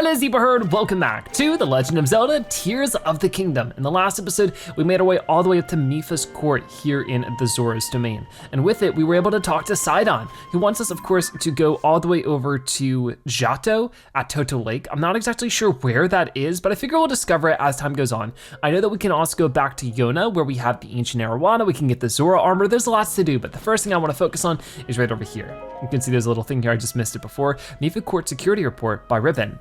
Hello Zebra Herd, welcome back to The Legend of Zelda Tears of the Kingdom. In the last episode, we made our way all the way up to Mipha's court here in the Zora's domain. And with it, we were able to talk to Sidon, who wants us, of course, to go all the way over to Jiahto at Toto Lake. I'm not exactly sure where that is, but I figure we'll discover it as time goes on. I know that we can also go back to Yona, where we have the ancient arowana, we can get the Zora armor, there's lots to do, but the first thing I wanna focus on is right over here. You can see there's a little thing here, I just missed it before. Mipha Court Security Report by Ribbon.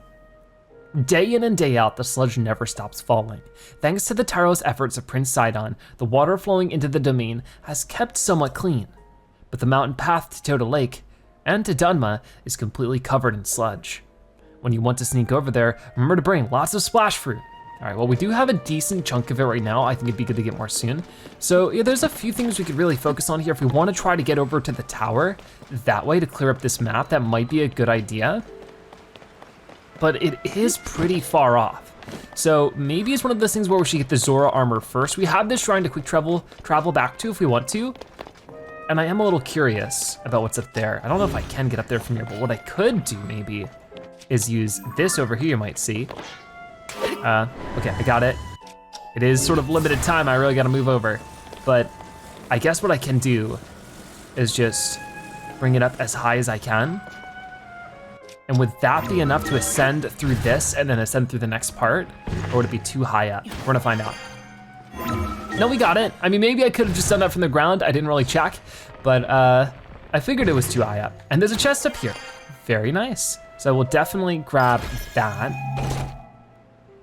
Day in and day out, the sludge never stops falling. Thanks to the tireless efforts of Prince Sidon, the water flowing into the domain has kept somewhat clean. But the mountain path to Toto Lake and to Dunma is completely covered in sludge. When you want to sneak over there, remember to bring lots of splash fruit. All right, well, we do have a decent chunk of it right now. I think it'd be good to get more soon. So yeah, there's a few things we could really focus on here. If we want to try to get over to the tower that way to clear up this map, that might be a good idea. But it is pretty far off. So maybe it's one of those things where we should get the Zora armor first. We have this shrine to quick travel back to if we want to. And I am a little curious about what's up there. I don't know if I can get up there from here, but what I could do maybe is use this over here, you might see. Okay, I got it. It is sort of limited time, I really gotta move over. But I guess what I can do is just bring it up as high as I can. And would that be enough to ascend through this and then ascend through the next part? Or would it be too high up? We're gonna find out. No, we got it. I mean, maybe I could have just done that from the ground. I didn't really check, but I figured it was too high up. And there's a chest up here. Very nice. So we'll definitely grab that.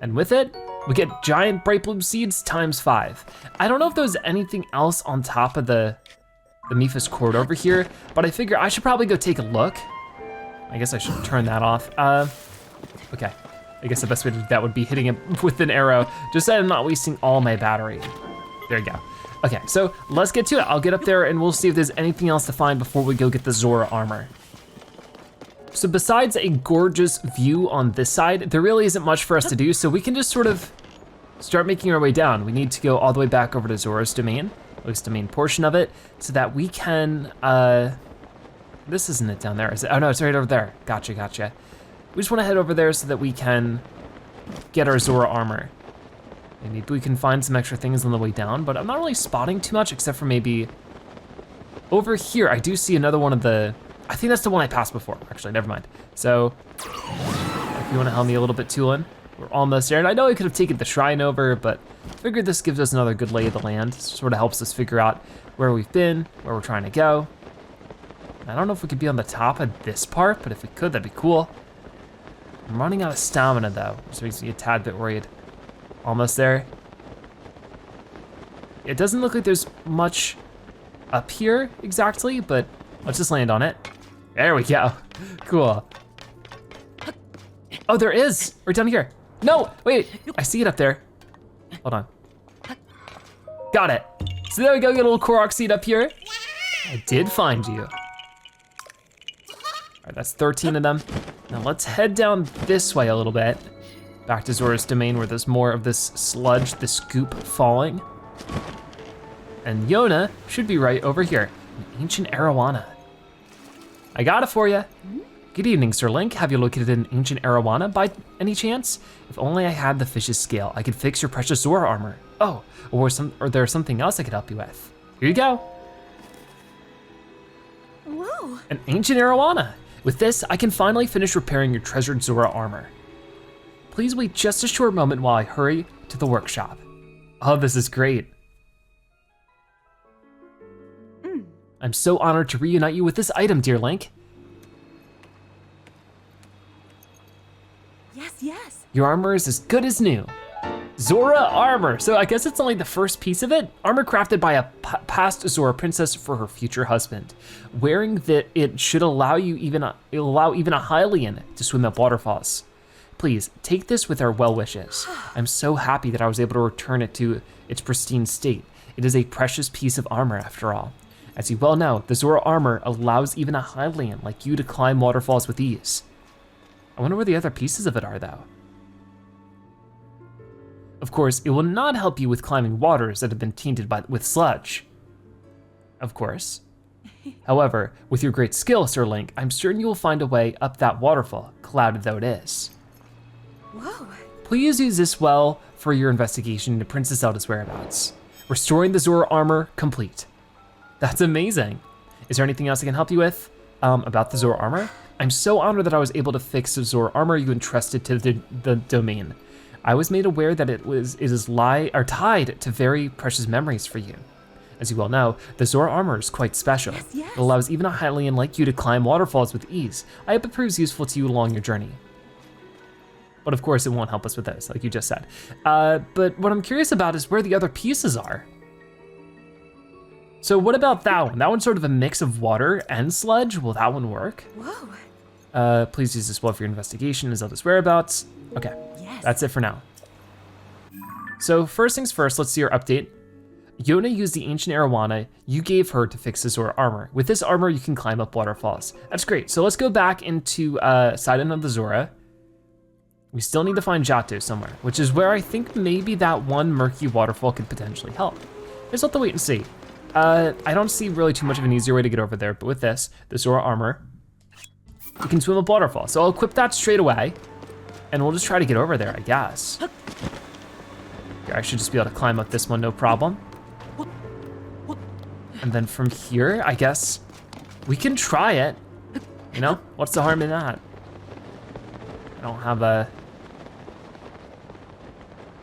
And with it, we get giant bright bloom seeds ×5. I don't know if there was anything else on top of the Mipha's court over here, but I figure I should probably go take a look. I guess I should turn that off. Okay. I guess the best way to do that would be hitting it with an arrow, just so I'm not wasting all my battery. There you go. Okay, so let's get to it. I'll get up there and we'll see if there's anything else to find before we go get the Zora armor. So besides a gorgeous view on this side, there really isn't much for us to do, so we can just sort of start making our way down. We need to go all the way back over to Zora's domain, at least the main portion of it, so that we can, this isn't it down there, is it? Oh no, it's right over there. Gotcha, gotcha. We just wanna head over there so that we can get our Zora armor. Maybe we can find some extra things on the way down, but I'm not really spotting too much except for maybe over here. I do see another one of the, I think that's the one I passed before. Actually, never mind. So, if you wanna help me a little bit, Tulin, we're almost there. And I know I could have taken the shrine over, but I figured this gives us another good lay of the land. Sort of helps us figure out where we've been, where we're trying to go. I don't know if we could be on the top of this part, but if we could, that'd be cool. I'm running out of stamina though, which makes me a tad bit worried. Almost there. It doesn't look like there's much up here exactly, but let's just land on it. There we go, cool. Oh, there is, right down here. No, wait, I see it up there. Hold on. Got it. So there we go, get a little Korok seed up here. I did find you. All right, that's 13 of them. Now let's head down this way a little bit, back to Zora's domain where there's more of this sludge, this goop falling. And Yona should be right over here, an ancient arowana. I got it for you. Good evening, Sir Link. Have you located an ancient arowana by any chance? If only I had the fish's scale, I could fix your precious Zora armor. Oh, or there's something else I could help you with. Here you go. Whoa. An ancient arowana. With this, I can finally finish repairing your treasured Zora armor. Please wait just a short moment while I hurry to the workshop. Oh, this is great. I'm so honored to reunite you with this item, dear Link. Yes. Your armor is as good as new. Zora armor, so I guess it's only the first piece of it. Armor crafted by a past Zora princess for her future husband. Wearing that, it should allow even a Hylian to swim up waterfalls. Please, take this with our well wishes. I'm so happy that I was able to return it to its pristine state. It is a precious piece of armor after all. As you well know, the Zora armor allows even a Hylian like you to climb waterfalls with ease. I wonder where the other pieces of it are though. Of course, it will not help you with climbing waters that have been tainted with sludge. Of course. However, with your great skill, Sir Link, I'm certain you will find a way up that waterfall, clouded though it is. Whoa. Please use this well for your investigation into Princess Zelda's whereabouts. Restoring the Zora armor complete. That's amazing. Is there anything else I can help you with about the Zora armor? I'm so honored that I was able to fix the Zora armor you entrusted to the domain. I was made aware that it is tied to very precious memories for you. As you well know, the Zora armor is quite special. Yes. It allows even a Hylian like you to climb waterfalls with ease. I hope it proves useful to you along your journey. But of course it won't help us with this, like you just said. But what I'm curious about is where the other pieces are. So what about that one? That one's sort of a mix of water and sludge. Will that one work? Whoa. Please use this well for your investigation as Zelda's whereabouts. Okay, Yes. that's it for now. So first things first, let's see your update. Yona used the ancient arowana you gave her to fix the Zora armor. With this armor, you can climb up waterfalls. That's great. So let's go back into Sidon of the Zora. We still need to find Jiahto somewhere, which is where I think maybe that one murky waterfall could potentially help. Let's have to wait and see. I don't see really too much of an easier way to get over there, but with this, the Zora armor, you can swim up waterfall. So I'll equip that straight away, and we'll just try to get over there, I guess. Here, I should just be able to climb up this one, no problem. And then from here, I guess we can try it. You know, what's the harm in that? I don't have a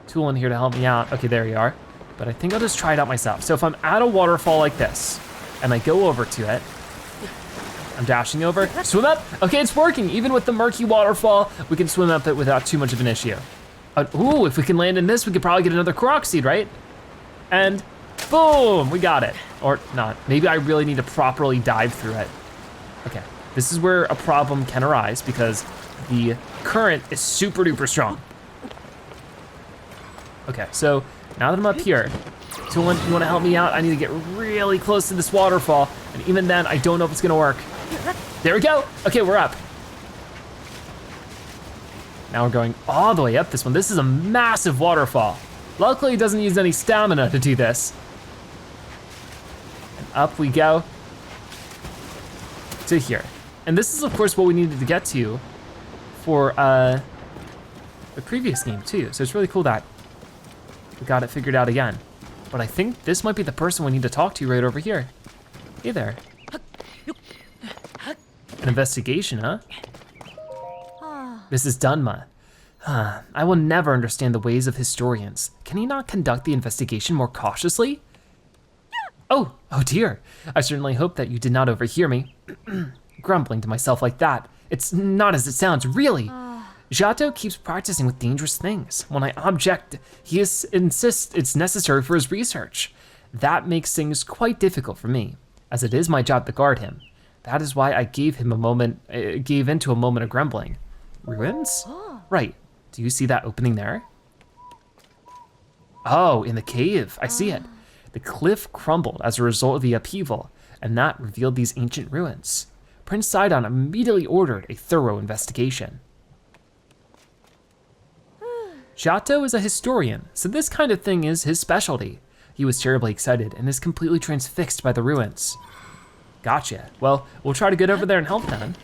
tool in here to help me out. Okay, there you are. But I think I'll just try it out myself. So if I'm at a waterfall like this, and I go over to it, I'm dashing over, swim up. Okay, it's working. Even with the murky waterfall, we can swim up it without too much of an issue. Ooh, if we can land in this, we could probably get another Korok seed, right? And boom, we got it. Or not, maybe I really need to properly dive through it. Okay, this is where a problem can arise because the current is super duper strong. Okay, so now that I'm up here, you wanna help me out? I need to get really close to this waterfall, and even then, I don't know if it's gonna work. There we go, okay, we're up. Now we're going all the way up this one. This is a massive waterfall. Luckily, it doesn't use any stamina to do this. And up we go to here. And this is, of course, what we needed to get to for the previous game, too. So it's really cool that we got it figured out again. But I think this might be the person we need to talk to right over here. Hey there. An investigation, huh? This is Dunma. I will never understand the ways of historians. Can he not conduct the investigation more cautiously? Oh dear. I certainly hope that you did not overhear me. Grumbling to myself like that. It's not as it sounds, really. Jiahto keeps practicing with dangerous things. When I object, he insists it's necessary for his research. That makes things quite difficult for me, as it is my job to guard him. That is why I gave into a moment of grumbling. Ruins? Right, do you see that opening there? Oh, in the cave, I see it. The cliff crumbled as a result of the upheaval, and that revealed these ancient ruins. Prince Sidon immediately ordered a thorough investigation. Jiahto is a historian, so this kind of thing is his specialty. He was terribly excited and is completely transfixed by the ruins. Gotcha, well, we'll try to get over there and help then.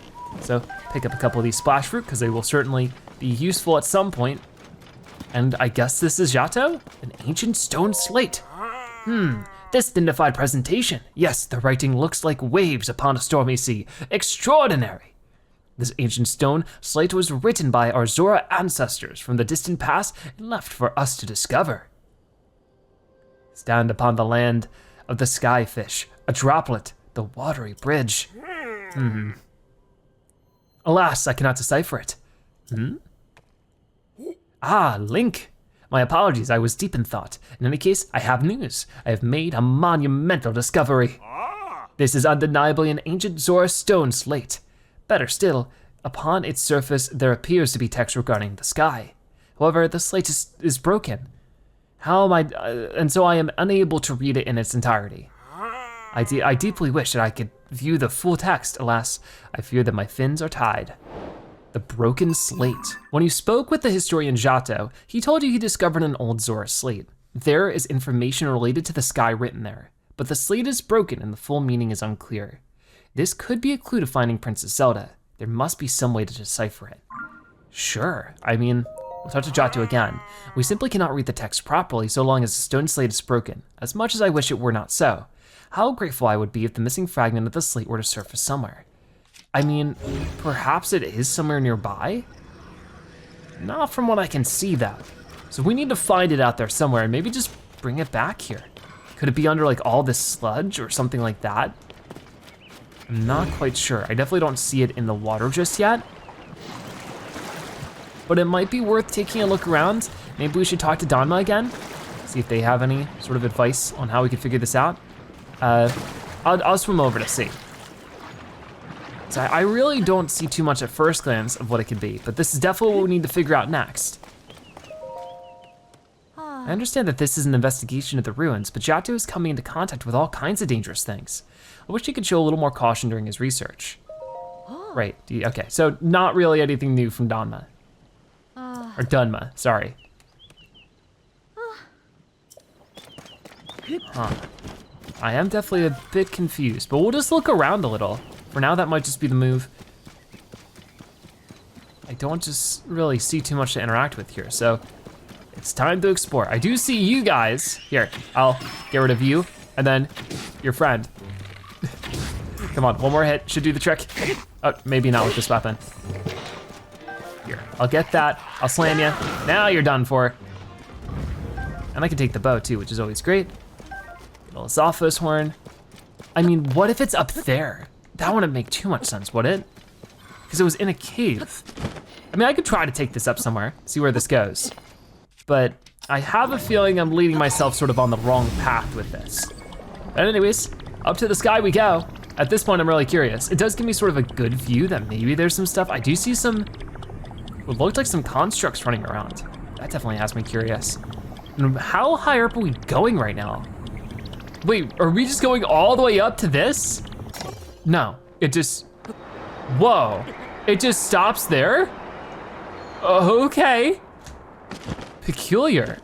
So pick up a couple of these splash fruit because they will certainly be useful at some point. And I guess this is Jiahto? An ancient stone slate. This dignified presentation. Yes, the writing looks like waves upon a stormy sea. Extraordinary. This ancient stone slate was written by our Zora ancestors from the distant past and left for us to discover. Stand upon the land of the skyfish, a droplet, the watery bridge. Alas, I cannot decipher it. Ah, Link. My apologies, I was deep in thought. In any case, I have news. I have made a monumental discovery. This is undeniably an ancient Zora stone slate. Better still, upon its surface, there appears to be text regarding the sky. However, the slate is broken. And so I am unable to read it in its entirety. I deeply wish that I could view the full text. Alas, I fear that my fins are tied. The broken slate. When you spoke with the historian Jiahto, he told you he discovered an old Zora slate. There is information related to the sky written there, but the slate is broken and the full meaning is unclear. This could be a clue to finding Princess Zelda. There must be some way to decipher it. Sure, I mean, We'll talk to Jiahto again. We simply cannot read the text properly so long as the stone slate is broken, as much as I wish it were not so. How grateful I would be if the missing fragment of the slate were to surface somewhere. I mean, perhaps it is somewhere nearby? Not from what I can see though. So we need to find it out there somewhere and maybe just bring it back here. Could it be under like all this sludge or something like that? I'm not quite sure. I definitely don't see it in the water just yet. But it might be worth taking a look around. Maybe we should talk to Danma again, see if they have any sort of advice on how we could figure this out. I'll swim over to see. So I really don't see too much at first glance of what it could be, but this is definitely what we need to figure out next. I understand that this is an investigation of the ruins, but Jiahto is coming into contact with all kinds of dangerous things. I wish he could show a little more caution during his research. Right, okay, so not really anything new from Danma. Or Dunma, sorry. Huh. I am definitely a bit confused, but we'll just look around a little. For now, that might just be the move. I don't just really see too much to interact with here, so it's time to explore. I do see you guys. Here, I'll get rid of you, and then your friend. Come on, one more hit, should do the trick. Oh, maybe not with this weapon. Here, I'll get that, I'll slam you. Now you're done for. And I can take the bow too, which is always great. Get a little Zophos horn. I mean, what if it's up there? That wouldn't make too much sense, would it? Because it was in a cave. I mean, I could try to take this up somewhere, see where this goes. But I have a feeling I'm leading myself sort of on the wrong path with this. But anyways, up to the sky we go. At this point, I'm really curious. It does give me sort of a good view that maybe there's some stuff. I do see some, what looked like some constructs running around. That definitely has me curious. And how high up are we going right now? Wait, are we just going all the way up to this? No, it just, whoa. It just stops there? Okay. Peculiar.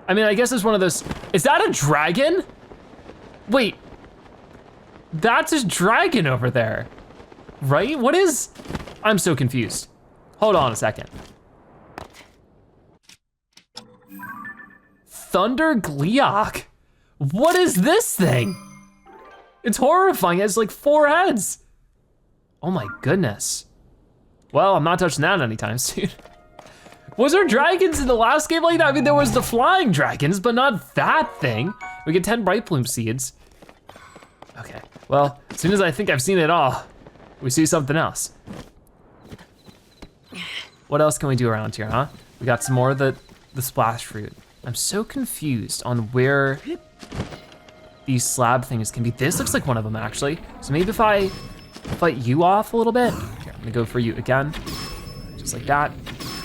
I mean, I guess it's one of those, is that a dragon? Wait, that's a dragon over there, right? What is, I'm so confused. Hold on a second. Thunder Gliok. What is this thing? It's horrifying, it has like 4 heads. Oh my goodness. Well, I'm not touching that anytime soon. Was there dragons in the last game like that? I mean, there was the flying dragons, but not that thing. We get 10 Bright Bloom seeds. Okay, well, as soon as I think I've seen it all, we see something else. What else can we do around here, huh? We got some more of the splash fruit. I'm so confused on where these slab things can be. This looks like one of them actually. So maybe if I fight you off a little bit. Here, I'm gonna go for you again. Just like that,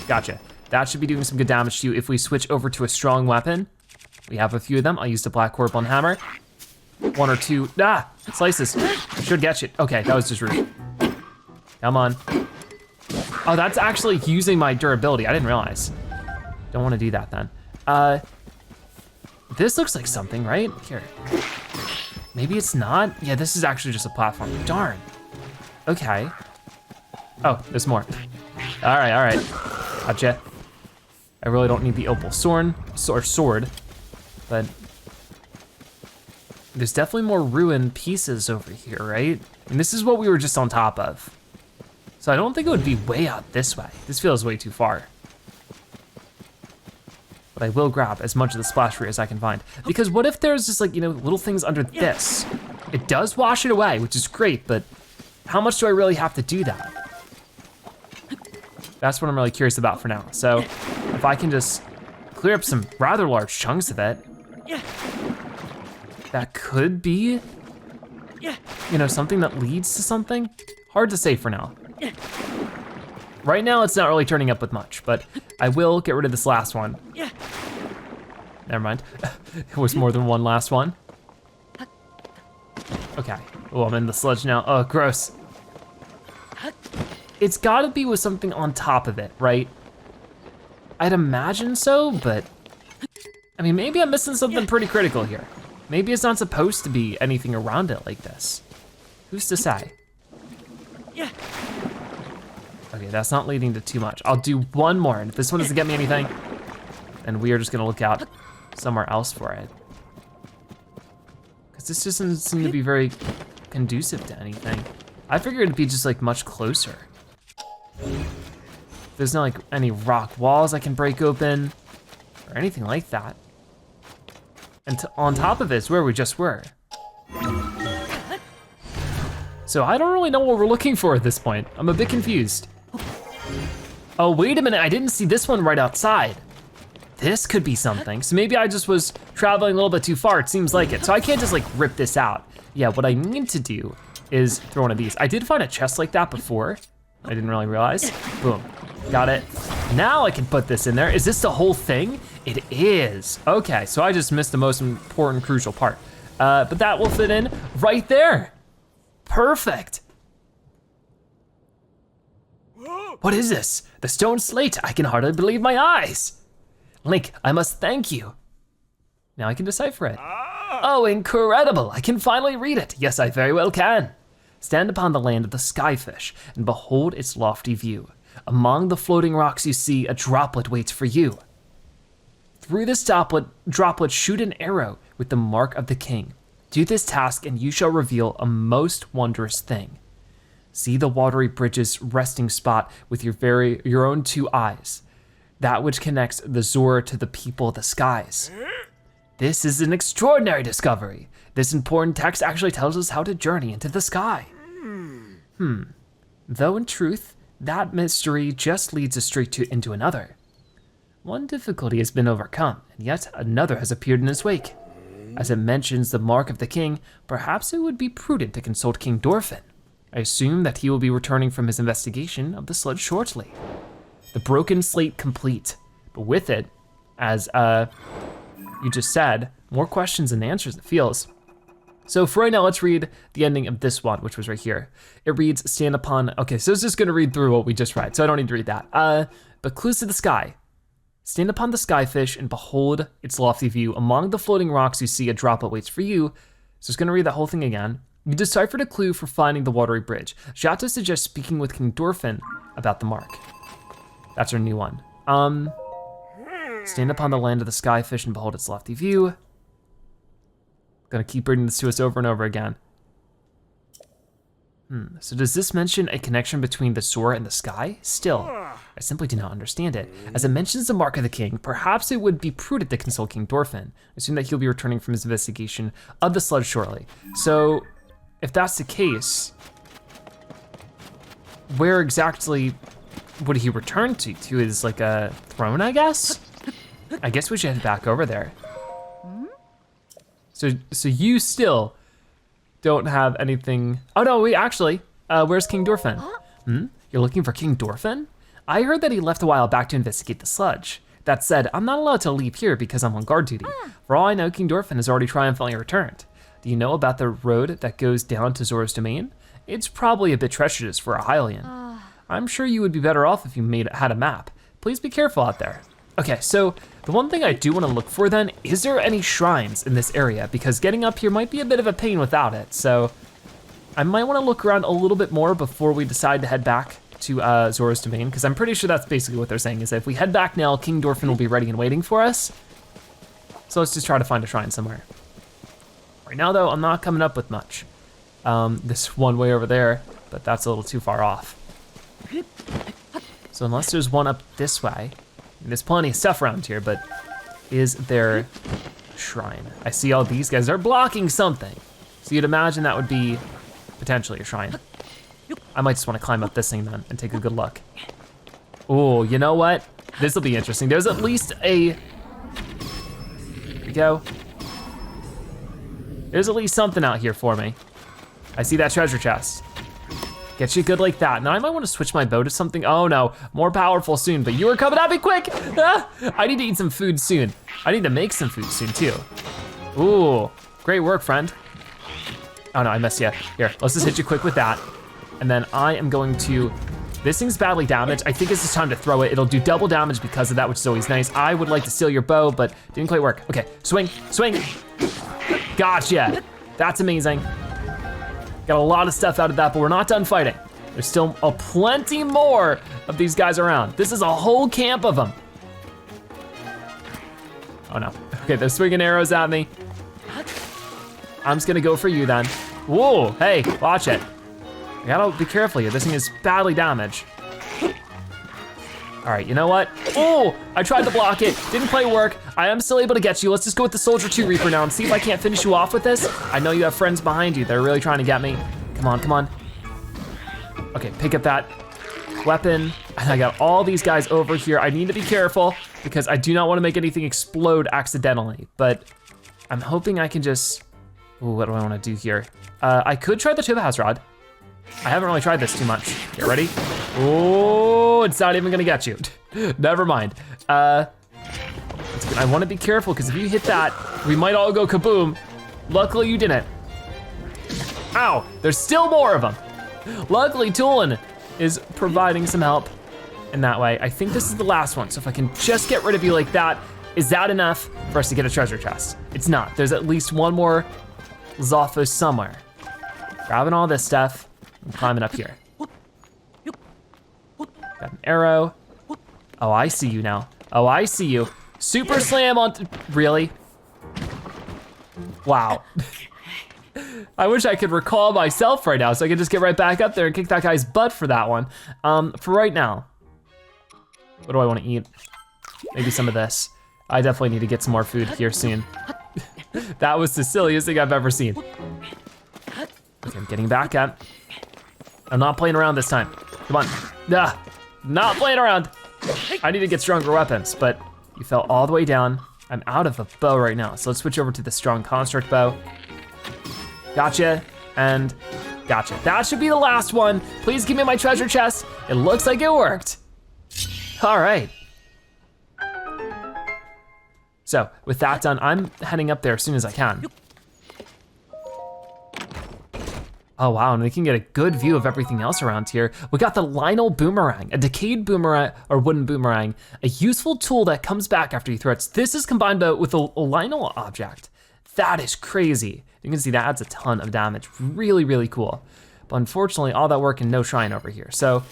gotcha. That should be doing some good damage to you. If we switch over to a strong weapon, we have a few of them. I'll use the Black Horrible Hammer. 1 or 2, slices, should get you. Okay, that was just rude. Come on. Oh, that's actually using my durability, I didn't realize. Don't wanna do that then. This looks like something, right? Here. Maybe it's not? Yeah, this is actually just a platform, darn. Okay. Oh, there's more. All right, gotcha. I really don't need the opal sword, but there's definitely more ruined pieces over here, right? And this is what we were just on top of. So I don't think it would be way out this way. This feels way too far. But I will grab as much of the splash fruit as I can find. Because what if there's just like, you know, little things under this? It does wash it away, which is great, but how much do I really have to do that? That's what I'm really curious about for now. So if I can just clear up some rather large chunks of it, that could be, you know, something that leads to something. Hard to say for now. Right now, it's not really turning up with much, but I will get rid of this last one. Never mind, it was more than one last one. Okay, oh, I'm in the sludge now. Oh, gross. It's gotta be with something on top of it, right? I'd imagine so, but I mean, maybe I'm missing something pretty critical here. Maybe it's not supposed to be anything around it like this. Who's to say? Okay, that's not leading to too much. I'll do one more, and if this one doesn't get me anything, then we are just gonna look out somewhere else for it. Because this just doesn't seem to be very conducive to anything. I figured it'd be just like much closer. There's not like any rock walls I can break open or anything like that. And on top of this, where we just were. So I don't really know what we're looking for at this point. I'm a bit confused. Oh, wait a minute, I didn't see this one right outside. This could be something. So maybe I just was traveling a little bit too far, it seems like it. So I can't just like rip this out. Yeah, what I need to do is throw one of these. I did find a chest like that before. I didn't really realize. Boom, got it. Now I can put this in there. Is this the whole thing? It is. Okay, so I just missed the most important, crucial part. But that will fit in right there. Perfect. What is this? The stone slate. I can hardly believe my eyes. Link, I must thank you. Now I can decipher it. Oh, incredible. I can finally read it. Yes, I very well can. Stand upon the land of the skyfish and behold its lofty view. Among the floating rocks you see a droplet waits for you. Through this droplet shoot an arrow with the mark of the king. Do this task and you shall reveal a most wondrous thing. See the watery bridge's resting spot with your own two eyes, that which connects the Zora to the people of the skies. This is an extraordinary discovery. This important text actually tells us how to journey into the sky. Though in truth, that mystery just leads us straight into another. One difficulty has been overcome, and yet another has appeared in its wake. As it mentions the mark of the king, perhaps it would be prudent to consult King Dorephan. I assume that he will be returning from his investigation of the sludge shortly. The broken slate complete, but with it, as you just said, more questions than answers it feels. So for right now, let's read the ending of this one, which was right here. It reads, stand upon, okay, so it's just gonna read through what we just read, so I don't need to read that. But clues to the sky. Stand upon the skyfish and behold its lofty view. Among the floating rocks you see a droplet waits for you. So it's gonna read the whole thing again. You deciphered a clue for finding the watery bridge. Jiahto suggests speaking with King Dorephan about the mark. That's our new one. Stand upon the land of the skyfish and behold its lofty view. Gonna keep reading this to us over and over again. So does this mention a connection between the Zora and the sky? Still, I simply do not understand it. As it mentions the mark of the king, perhaps it would be prudent to consult King Dorephan. Assume that he'll be returning from his investigation of the sludge shortly. So, if that's the case, where exactly would he return to? To his like a throne, I guess? I guess we should head back over there. So you still don't have anything. Oh no, wait, actually, where's King Dorephan? You're looking for King Dorephan? I heard that he left a while back to investigate the sludge. That said, I'm not allowed to leave here because I'm on guard duty. For all I know, King Dorephan has already triumphantly returned. Do you know about the road that goes down to Zora's domain? It's probably a bit treacherous for a Hylian. I'm sure you would be better off if you had a map. Please be careful out there. Okay, so the one thing I do want to look for then, is there any shrines in this area? Because getting up here might be a bit of a pain without it. So I might want to look around a little bit more before we decide to head back to Zora's domain, because I'm pretty sure that's basically what they're saying, is that if we head back now, King Dorephan will be ready and waiting for us. So let's just try to find a shrine somewhere. Right now though, I'm not coming up with much. This one way over there, but that's a little too far off. So unless there's one up this way, there's plenty of stuff around here, but is there a shrine? I see all these guys are blocking something. So you'd imagine that would be potentially a shrine. I might just want to climb up this thing then and take a good look. Oh, you know what? This will be interesting. There's at least a, here we go. There's at least something out here for me. I see that treasure chest. Get you good like that. Now I might want to switch my bow to something. Oh no, more powerful soon, but you are coming at me quick. Ah, I need to eat some food soon. I need to make some food soon too. Ooh, great work, friend. Oh no, I missed you. Here, let's just hit you quick with that. And then I am going to, this thing's badly damaged. I think it's just time to throw it. It'll do double damage because of that, which is always nice. I would like to steal your bow, but didn't quite work. Okay, swing, swing. Gotcha, that's amazing. Got a lot of stuff out of that, but we're not done fighting. There's still plenty more of these guys around. This is a whole camp of them. Oh no, okay, they're swinging arrows at me. I'm just gonna go for you then. Whoa, hey, watch it. You gotta be careful here, this thing is badly damaged. All right, you know what? Oh, I tried to block it, didn't quite work. I am still able to get you. Let's just go with the Soldier 2 Reaper now and see if I can't finish you off with this. I know you have friends behind you that are really trying to get me. Come on, come on. Okay, pick up that weapon. And I got all these guys over here. I need to be careful because I do not want to make anything explode accidentally, but I'm hoping I can just, ooh, what do I want to do here? I could try the Topaz Rod. I haven't really tried this too much. Get ready. Oh, it's not even gonna get you. Never mind. I wanna be careful because if you hit that, we might all go kaboom. Luckily you didn't. Ow, there's still more of them. Luckily Tulin is providing some help in that way. I think this is the last one, so if I can just get rid of you like that, is that enough for us to get a treasure chest? It's not, there's at least one more Zophos somewhere. Grabbing all this stuff and climbing up here. Got an arrow. Oh, I see you now. Oh, I see you. Super slam on, really? Wow. I wish I could recall myself right now so I could just get right back up there and kick that guy's butt for that one. For right now, what do I wanna eat? Maybe some of this. I definitely need to get some more food here soon. That was the silliest thing I've ever seen. Okay, I'm getting back up. I'm not playing around this time. Come on. Ah, not playing around. I need to get stronger weapons, but you fell all the way down. I'm out of a bow right now, so let's switch over to the strong construct bow. Gotcha, and gotcha. That should be the last one. Please give me my treasure chest. It looks like it worked. All right. So with that done, I'm heading up there as soon as I can. Oh wow, and we can get a good view of everything else around here. We got the Lionel Boomerang, a decayed boomerang, or wooden boomerang, a useful tool that comes back after you throw it. This is combined with a Lionel object. That is crazy. You can see that adds a ton of damage. Really, really cool. But unfortunately, all that work and no shrine over here. So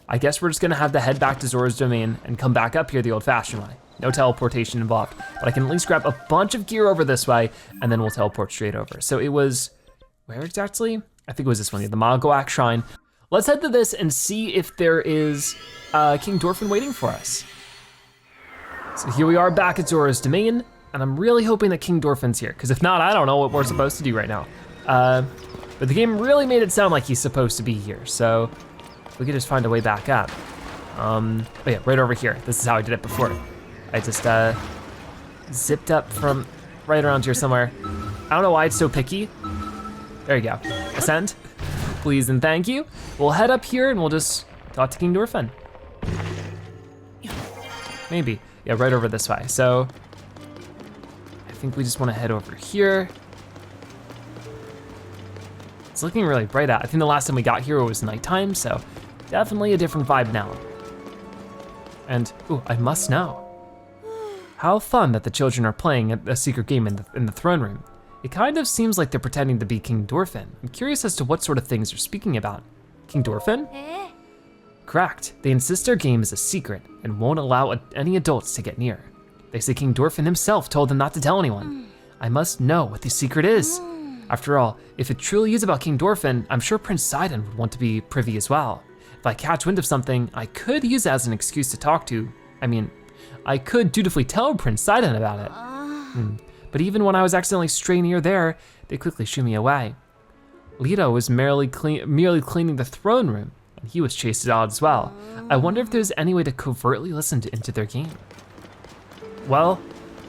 I guess we're just gonna have to head back to Zora's domain and come back up here the old fashioned way. No teleportation involved, but I can at least grab a bunch of gear over this way and then we'll teleport straight over. So it was, where exactly? I think it was this one, the Malevolent Shrine. Let's head to this and see if there is King Dorephan waiting for us. So here we are back at Zora's domain, and I'm really hoping that King Dorephan's here, because if not, I don't know what we're supposed to do right now. But the game really made it sound like he's supposed to be here, so if we could just find a way back up. Oh yeah, right over here. This is how I did it before. I just zipped up from right around here somewhere. I don't know why it's so picky. There you go, ascend, please and thank you. We'll head up here and we'll just talk to King Dorephan. Maybe, yeah, right over this way. So, I think we just wanna head over here. It's looking really bright out. I think the last time we got here was nighttime, so definitely a different vibe now. And, ooh, I must know. How fun that the children are playing a secret game in the throne room. It kind of seems like they're pretending to be King Dorephan. I'm curious as to what sort of things they're speaking about. King Dorephan? Correct. They insist their game is a secret and won't allow any adults to get near. They say King Dorephan himself told them not to tell anyone. I must know what the secret is. After all, if it truly is about King Dorephan, I'm sure Prince Sidon would want to be privy as well. If I catch wind of something, I could use it as an excuse to talk to. I could dutifully tell Prince Sidon about it. But even when I was accidentally stray near there, they quickly shoo me away. Leto was merely cleaning the throne room, and he was chased out as well. I wonder if there's any way to covertly listen into their game. Well,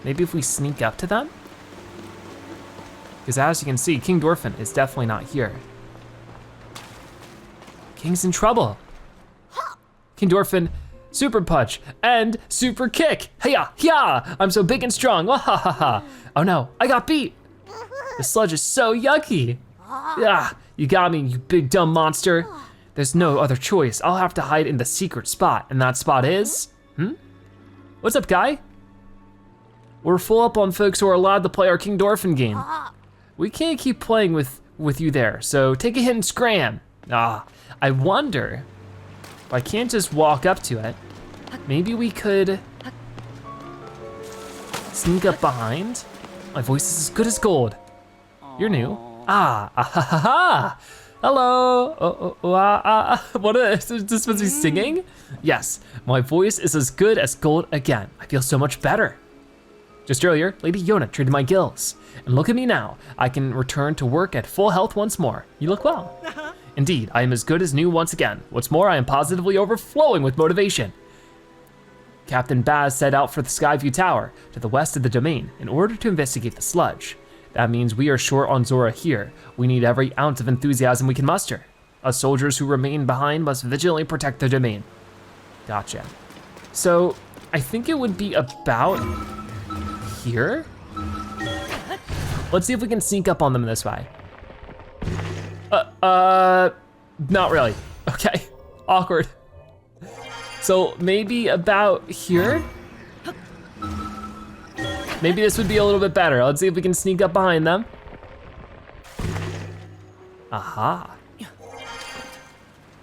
maybe if we sneak up to them? Because as you can see, King Dorephan is definitely not here. King's in trouble. King Dorephan, super punch and super kick. Hiya, yeah, I'm so big and strong. Wahahaha. Oh no, I got beat. The sludge is so yucky. Ah, you got me, you big dumb monster. There's no other choice. I'll have to hide in the secret spot, and that spot is, What's up, guy? We're full up on folks who are allowed to play our King Dorephan game. We can't keep playing with you there, so take a hit and scram. I wonder if I can't just walk up to it. Maybe we could sneak up behind. My voice is as good as gold. You're new. Ah ha ha ha. Hello. What is this supposed to be singing? Yes, my voice is as good as gold again. I feel so much better. Just earlier, Lady Yona treated my gills. And look at me now. I can return to work at full health once more. You look well. Indeed, I am as good as new once again. What's more, I am positively overflowing with motivation. Captain Baz set out for the Skyview Tower to the west of the domain in order to investigate the sludge. That means we are short on Zora here. We need every ounce of enthusiasm we can muster. Us soldiers who remain behind must vigilantly protect the domain. Gotcha. So, I think it would be about here? Let's see if we can sneak up on them this way. Not really. Okay, awkward. So maybe about here? Maybe this would be a little bit better. Let's see if we can sneak up behind them. Aha.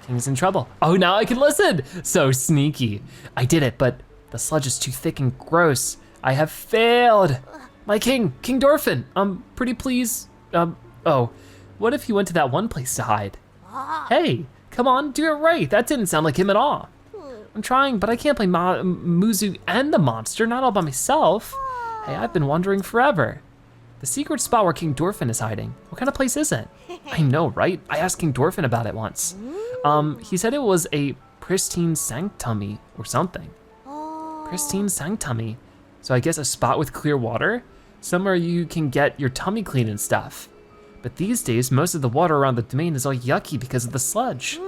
King's in trouble. Oh, now I can listen. So sneaky. I did it, but the sludge is too thick and gross. I have failed. My king, King Dorephan. Pretty please. Oh, what if he went to that one place to hide? Hey, come on, do it right. That didn't sound like him at all. I'm trying, but I can't play Muzu and the monster, not all by myself. Hey, I've been wondering forever. The secret spot where King Dorephan is hiding. What kind of place is it? I know, right? I asked King Dorephan about it once. He said it was a pristine sanctumy or something. Pristine sanctumy. So I guess a spot with clear water? Somewhere you can get your tummy clean and stuff. But these days, most of the water around the domain is all yucky because of the sludge.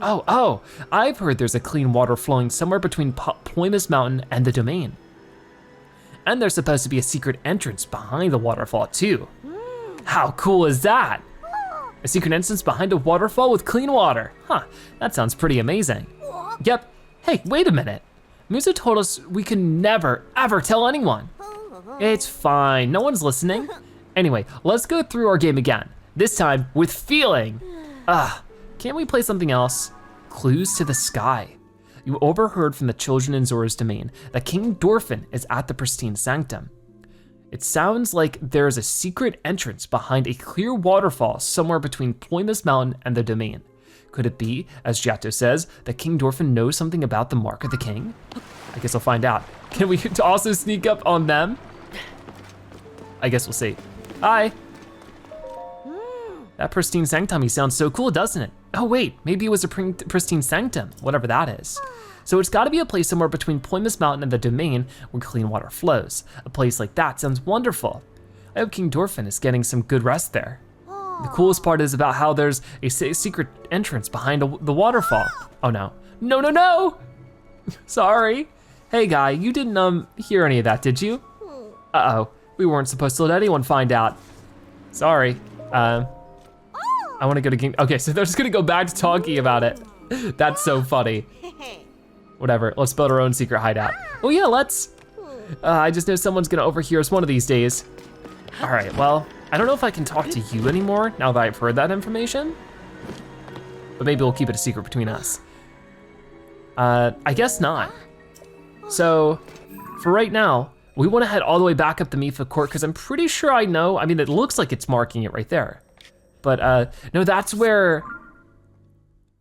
Oh, I've heard there's a clean water flowing somewhere between Ploymus Mountain and the domain. And there's supposed to be a secret entrance behind the waterfall too. How cool is that? A secret entrance behind a waterfall with clean water. Huh, that sounds pretty amazing. Yep, hey, wait a minute. Musa told us we could never, ever tell anyone. It's fine, no one's listening. Anyway, let's go through our game again. This time with feeling. Can't we play something else? Clues to the Sky. You overheard from the children in Zora's domain that King Dorephan is at the pristine sanctum. It sounds like there is a secret entrance behind a clear waterfall somewhere between Ploymus Mountain and the domain. Could it be, as Jiahto says, that King Dorephan knows something about the Mark of the King? I guess I'll find out. Can we also sneak up on them? I guess we'll see. Hi. That pristine sanctum sounds so cool, doesn't it? Oh wait, maybe it was a pristine sanctum, whatever that is. So it's gotta be a place somewhere between Ploymus Mountain and the domain where clean water flows. A place like that sounds wonderful. I hope King Dorephan is getting some good rest there. The coolest part is about how there's a secret entrance behind the waterfall. Oh no, no. Sorry. Hey guy, you didn't hear any of that, did you? Uh-oh, we weren't supposed to let anyone find out. Sorry. I wanna go to King, okay, so they're just gonna go back to talking about it. That's so funny. Whatever, let's build our own secret hideout. Oh yeah, let's. I just know someone's gonna overhear us one of these days. All right, well, I don't know if I can talk to you anymore now that I've heard that information, but maybe we'll keep it a secret between us. I guess not. So, for right now, we wanna head all the way back up the Mipha Court because I'm pretty sure I know, I mean, it looks like it's marking it right there. But no, that's where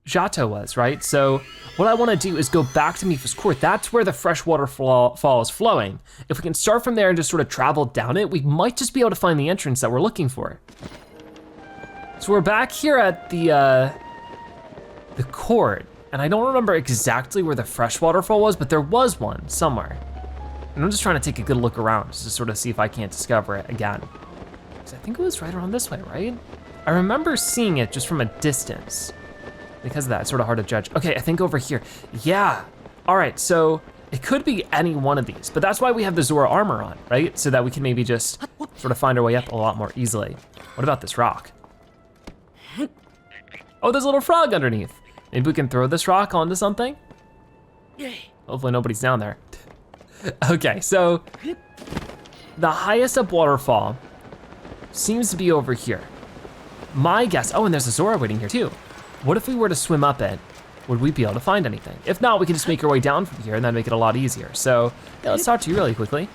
Jiahto was, right? So what I wanna do is go back to Mipha's Court. That's where the freshwater fall is flowing. If we can start from there and just sort of travel down it, we might just be able to find the entrance that we're looking for. So we're back here at the court, and I don't remember exactly where the freshwater fall was, but there was one somewhere. And I'm just trying to take a good look around just to sort of see if I can't discover it again. So I think it was right around this way, right? I remember seeing it just from a distance. Because of that, it's sort of hard to judge. Okay, I think over here. Yeah, all right, so it could be any one of these, but that's why we have the Zora armor on, right? So that we can maybe just sort of find our way up a lot more easily. What about this rock? Oh, there's a little frog underneath. Maybe we can throw this rock onto something? Hopefully nobody's down there. Okay, so the highest up waterfall seems to be over here. My guess, oh, and there's a Zora waiting here too. what if we were to swim up it? Would we be able to find anything? If not, we can just make our way down from here and that'd make it a lot easier. So yeah, let's talk to you really quickly.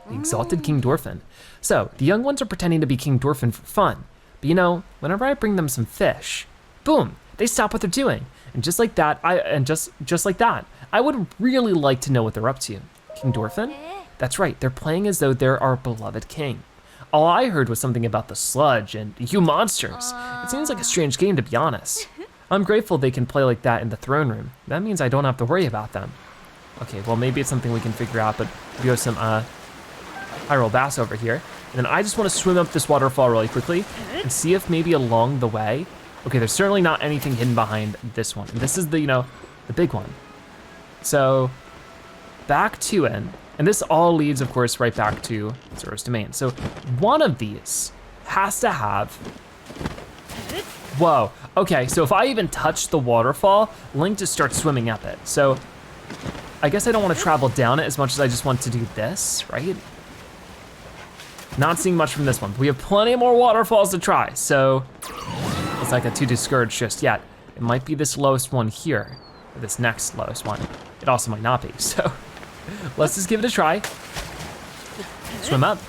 The exalted King Dorephan. So the young ones are pretending to be King Dorephan for fun. But you know, whenever I bring them some fish, boom, they stop what they're doing. And just like that, just like that, I would really like to know what they're up to. King Dorephan? That's right, they're playing as though they're our beloved king. All I heard was something about the sludge and you monsters. It seems like a strange game, to be honest. I'm grateful they can play like that in the throne room. That means I don't have to worry about them. Okay, well maybe it's something we can figure out, but we have some Hyrule bass over here. And then I just want to swim up this waterfall really quickly and see if maybe along the way, okay, there's certainly not anything hidden behind this one. And this is the, you know, the big one. So back to it, and this all leads, of course, right back to Zora's domain. So one of these has to have, whoa, okay, so if I even touch the waterfall, Link just starts swimming up it. So I guess I don't want to travel down it as much as I just want to do this, right? Not seeing much from this one. We have plenty more waterfalls to try, so let's not get too discouraged just yet. It might be this lowest one here, or this next lowest one. It also might not be, so let's just give it a try. Swim up.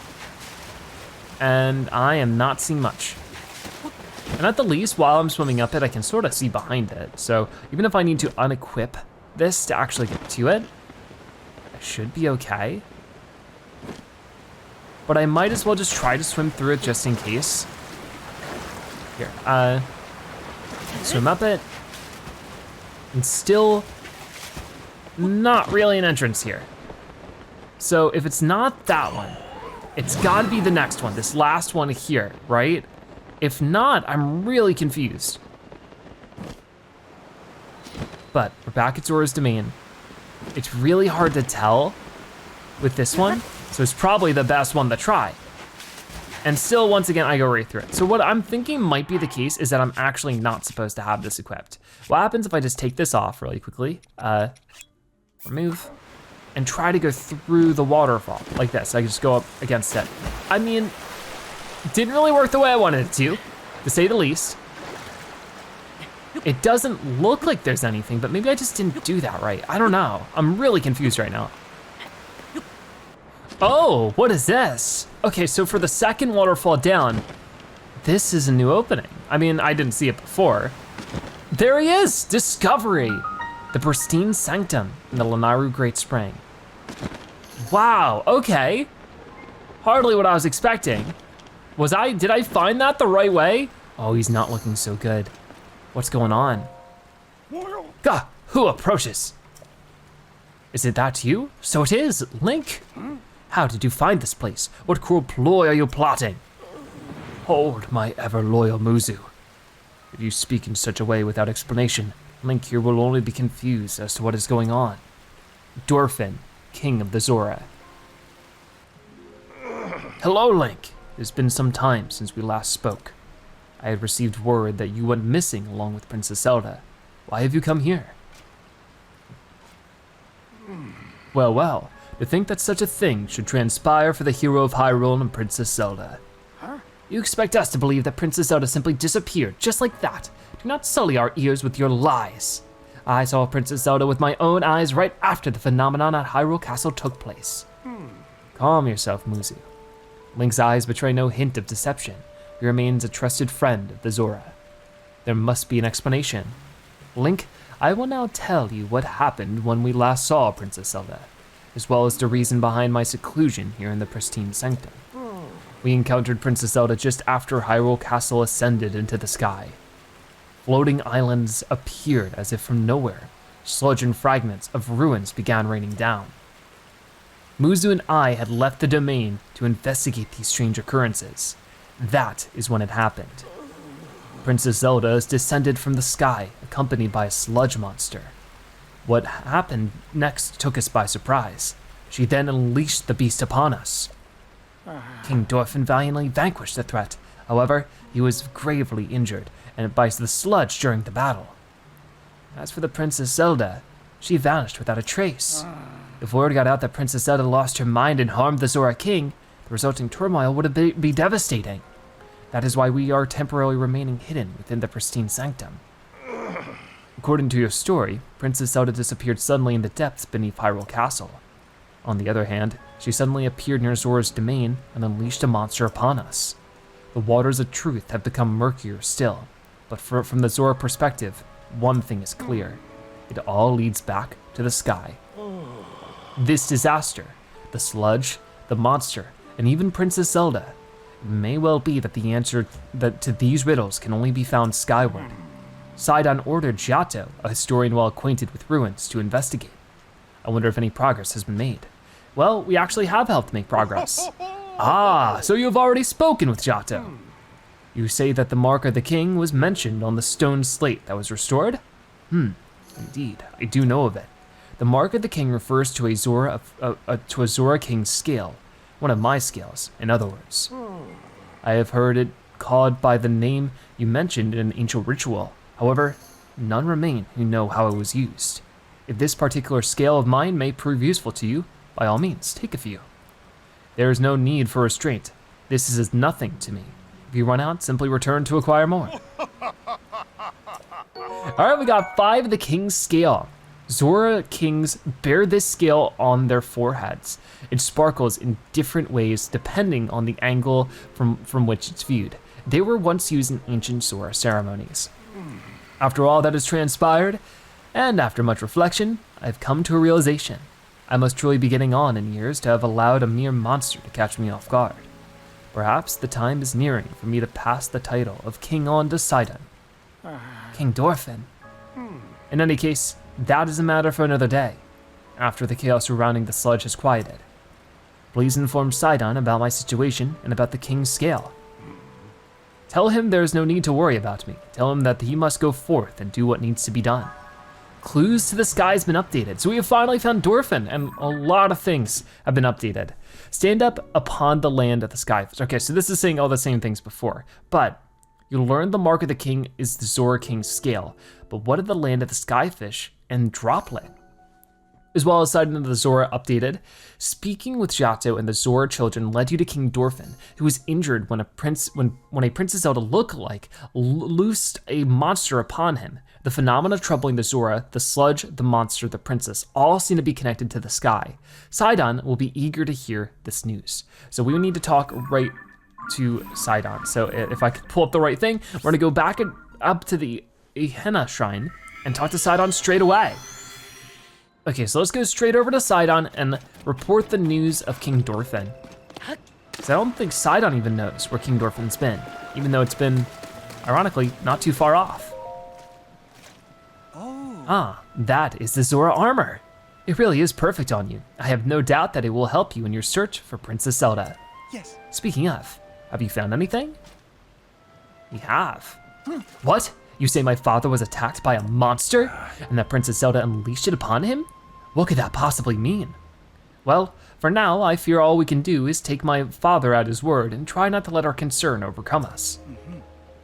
And I am not seeing much. And at the least, while I'm swimming up it, I can sort of see behind it. So even if I need to unequip this to actually get to it, I should be okay. But I might as well just try to swim through it just in case. Here, swim up it. And still not really an entrance here. So if it's not that one, it's gotta be the next one, this last one here, right? If not, I'm really confused. But we're back at Zora's domain. It's really hard to tell with this one, so it's probably the best one to try. And still, once again, I go right through it. So what I'm thinking might be the case is that I'm actually not supposed to have this equipped. What happens if I just take this off really quickly, remove, and try to go through the waterfall like this. I can just go up against it. I mean, didn't really work the way I wanted it to say the least. It doesn't look like there's anything, but maybe I just didn't do that right. I don't know. I'm really confused right now. Oh, what is this? Okay, so for the second waterfall down, this is a new opening. I mean, I didn't see it before. There he is, Discovery. The pristine sanctum in the Lanayru Great Spring. Wow, okay. Hardly what I was expecting. Did I find that the right way? Oh, he's not looking so good. What's going on? Gah, who approaches? Is it that you? So it is, Link. How did you find this place? What cruel ploy are you plotting? Hold, my ever-loyal Muzu. If you speak in such a way without explanation, Link here will only be confused as to what is going on. Dorephan, King of the Zora. Hello, Link. It has been some time since we last spoke. I had received word that you went missing along with Princess Zelda. Why have you come here? Well, well. To think that such a thing should transpire for the hero of Hyrule and Princess Zelda. Huh? You expect us to believe that Princess Zelda simply disappeared just like that. Do not sully our ears with your lies. I saw Princess Zelda with my own eyes right after the phenomenon at Hyrule Castle took place. Calm yourself, Muzu. Link's eyes betray no hint of deception. He remains a trusted friend of the Zora. There must be an explanation. Link, I will now tell you what happened when we last saw Princess Zelda, as well as the reason behind my seclusion here in the pristine sanctum. We encountered Princess Zelda just after Hyrule Castle ascended into the sky. Floating islands appeared as if from nowhere. Sludge and fragments of ruins began raining down. Muzu and I had left the domain to investigate these strange occurrences. That is when it happened. Princess Zelda is descended from the sky, accompanied by a sludge monster. What happened next took us by surprise. She then unleashed the beast upon us. King Dorephan valiantly vanquished the threat. However, he was gravely injured and by the sludge during the battle. As for the Princess Zelda, she vanished without a trace. If word got out that Princess Zelda lost her mind and harmed the Zora King, the resulting turmoil would be devastating. That is why we are temporarily remaining hidden within the pristine sanctum. According to your story, Princess Zelda disappeared suddenly in the depths beneath Hyrule Castle. On the other hand, she suddenly appeared near Zora's domain and unleashed a monster upon us. The waters of truth have become murkier still, but from the Zora perspective, one thing is clear. It all leads back to the sky. This disaster, the sludge, the monster, and even Princess Zelda, it may well be that the answer to these riddles can only be found skyward. Sidon ordered Jiahto, a historian well acquainted with ruins, to investigate. I wonder if any progress has been made. Well, we actually have helped make progress. Ah, so you have already spoken with Jiahto. You say that the mark of the king was mentioned on the stone slate that was restored? Indeed, I do know of it. The mark of the king refers to a Zora king's scale, one of my scales, in other words. I have heard it called by the name you mentioned in an ancient ritual. However, none remain who know how it was used. If this particular scale of mine may prove useful to you, by all means, take a few. There is no need for restraint. This is as nothing to me. If you run out, simply return to acquire more. All right, we got 5 of the king's scale. Zora kings bear this scale on their foreheads. It sparkles in different ways depending on the angle from which it's viewed. They were once used in ancient Zora ceremonies. After all that has transpired, and after much reflection, I've come to a realization. I must truly be getting on in years to have allowed a mere monster to catch me off guard. Perhaps the time is nearing for me to pass the title of king on to Sidon. King Dorephan. In any case, that is a matter for another day, after the chaos surrounding the sludge has quieted. Please inform Sidon about my situation and about the king's scale. Tell him there is no need to worry about me. Tell him that he must go forth and do what needs to be done. Clues to the sky has been updated, so we have finally found Dorephan, and a lot of things have been updated. Stand up upon the land of the Skyfish. Okay, so this is saying all the same things before, but you learn the mark of the king is the Zora king's scale, but what of the land of the Skyfish and Droplet? As well as Sidon of the Zora updated, speaking with Jiahto and the Zora children led you to King Dorephan, who was injured when a Princess Zelda lookalike loosed a monster upon him. The phenomena troubling the Zora, the sludge, the monster, the princess, all seem to be connected to the sky. Sidon will be eager to hear this news. So we need to talk right to Sidon. So if I could pull up the right thing, we're gonna go back up to the Henna Shrine and talk to Sidon straight away. Okay, so let's go straight over to Sidon and report the news of King Dorephan. So I don't think Sidon even knows where King Dorephan's been, even though it's been, ironically, not too far off. Ah, that is the Zora armor. It really is perfect on you. I have no doubt that it will help you in your search for Princess Zelda. Yes. Speaking of, have you found anything? We have. What? You say my father was attacked by a monster and that Princess Zelda unleashed it upon him? What could that possibly mean? Well, for now, I fear all we can do is take my father at his word and try not to let our concern overcome us.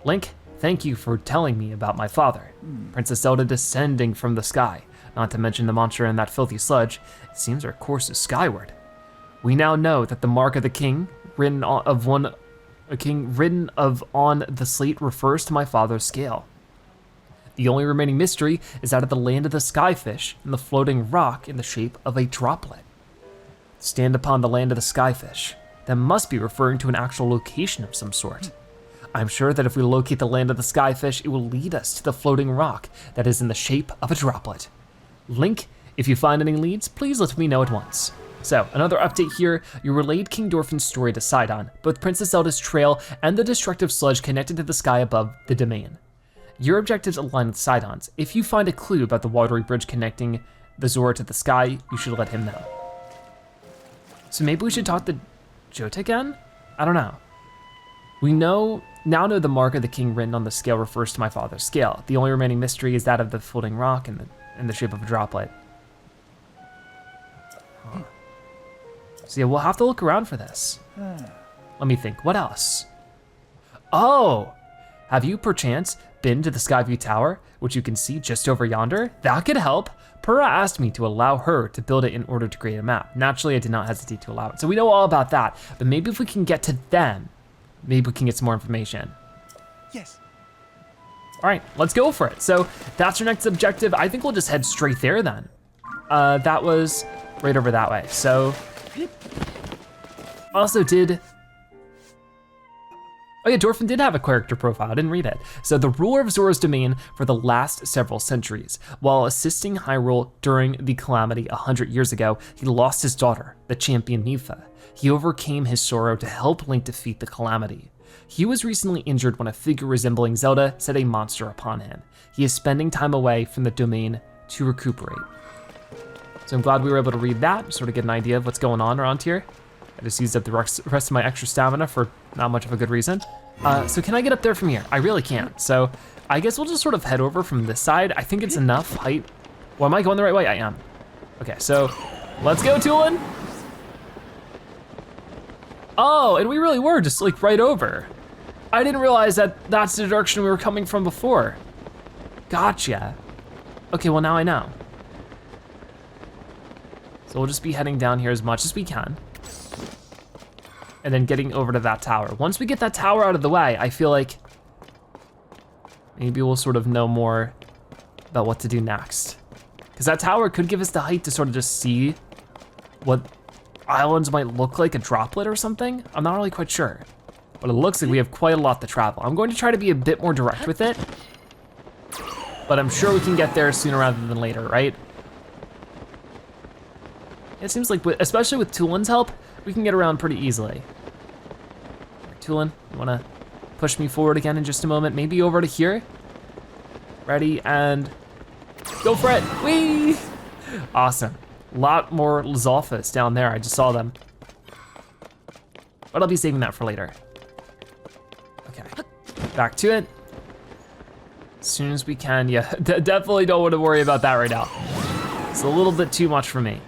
Link, thank you for telling me about my father. Princess Zelda descending from the sky, not to mention the monster and that filthy sludge. It seems our course is skyward. We now know that the mark of the king written on the slate refers to my father's scale. The only remaining mystery is that of the land of the Skyfish and the floating rock in the shape of a droplet. Stand upon the land of the Skyfish. That must be referring to an actual location of some sort. I'm sure that if we locate the land of the Skyfish, it will lead us to the floating rock that is in the shape of a droplet. Link, if you find any leads, please let me know at once. So, another update here, you relayed King Dorephan's story to Sidon, both Princess Zelda's trail and the destructive sludge connected to the sky above the domain. Your objectives align with Sidon's. If you find a clue about the watery bridge connecting the Zora to the sky, you should let him know. So maybe we should talk to Jiahto again? I don't know. We now know the mark of the king written on the scale refers to my father's scale. The only remaining mystery is that of the floating rock in the shape of a droplet. So yeah, we'll have to look around for this. Let me think, what else? Oh, have you perchance been to the Skyview Tower, which you can see just over yonder? That could help. Purah asked me to allow her to build it in order to create a map. Naturally, I did not hesitate to allow it. So we know all about that, but maybe if we can get to them, maybe we can get some more information. Yes. All right, let's go for it. So that's our next objective. I think we'll just head straight there then. That was right over that way. So, oh yeah, Dorephan did have a character profile, I didn't read it. So the ruler of Zora's domain for the last several centuries. While assisting Hyrule during the calamity 100 years ago, he lost his daughter, the champion Mipha. He overcame his sorrow to help Link defeat the calamity. He was recently injured when a figure resembling Zelda set a monster upon him. He is spending time away from the domain to recuperate. So I'm glad we were able to read that, sort of get an idea of what's going on around here. I just used up the rest of my extra stamina for not much of a good reason. So can I get up there from here? I really can't. So I guess we'll just sort of head over from this side. I think it's enough height. Well, am I going the right way? I am. Okay, so let's go, Tulin. Oh, and we really were just like right over. I didn't realize that that's the direction we were coming from before. Gotcha. Okay, well now I know. So we'll just be heading down here as much as we can. And then getting over to that tower. Once we get that tower out of the way, I feel like maybe we'll sort of know more about what to do next. Because that tower could give us the height to sort of just see what islands might look like, a droplet or something. I'm not really quite sure. But it looks like we have quite a lot to travel. I'm going to try to be a bit more direct with it. But I'm sure we can get there sooner rather than later, right? It seems like, especially with Tulin's help, we can get around pretty easily. Tulin, you wanna push me forward again in just a moment? Maybe over to here? Ready, and go for it, whee! Awesome, a lot more Lizalfas down there, I just saw them. But I'll be saving that for later. Okay, back to it. As soon as we can, yeah, definitely don't wanna worry about that right now. It's a little bit too much for me.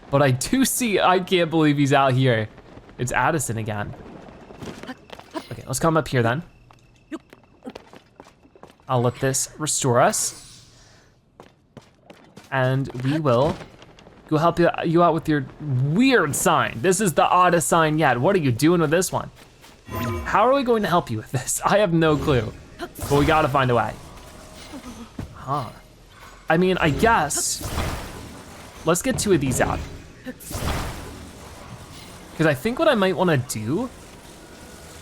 But I do see, I can't believe he's out here. It's Addison again. Okay, let's come up here then. I'll let this restore us. And we will go help you out with your weird sign. This is the oddest sign yet. What are you doing with this one? How are we going to help you with this? I have no clue, but we gotta find a way. Huh. I mean, I guess, let's get 2 of these out. Because I think what I might wanna do,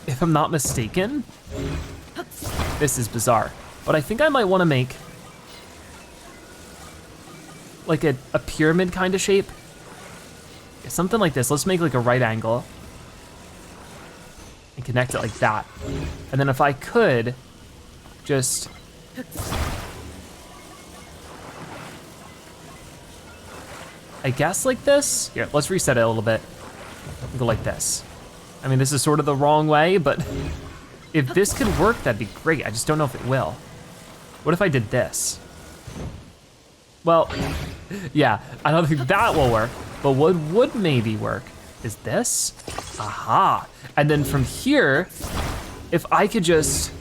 if I'm not mistaken, this is bizarre, but I think I might wanna make like a pyramid kind of shape. Yeah, something like this. Let's make like a right angle and connect it like that. And then if I could just, I guess like this. Here, let's reset it a little bit. Go like this. I mean, this is sort of the wrong way, but if this could work, that'd be great. I just don't know if it will. What if I did this? Well, yeah, I don't think that will work, but what would maybe work is this. Aha. And then from here, if I could just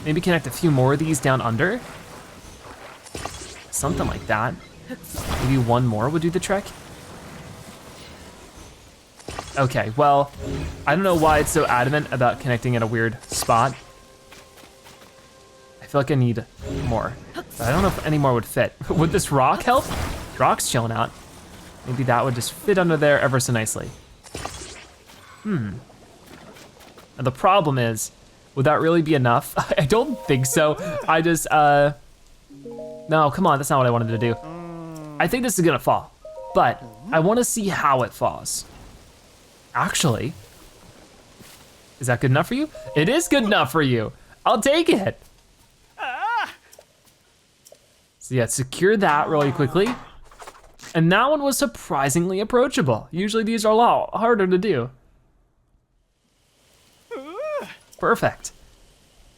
maybe connect a few more of these down under, something like that. Maybe one more would do the trick. Okay, well, I don't know why it's so adamant about connecting at a weird spot. I feel like I need more. But I don't know if any more would fit. Would this rock help? Rock's chilling out. Maybe that would just fit under there ever so nicely. And the problem is, would that really be enough? I don't think so. I just, no, come on, that's not what I wanted to do. I think this is gonna fall, but I wanna see how it falls. Actually, is that good enough for you? It is good enough for you. I'll take it. So yeah, secure that really quickly. And that one was surprisingly approachable. Usually these are a lot harder to do. Perfect.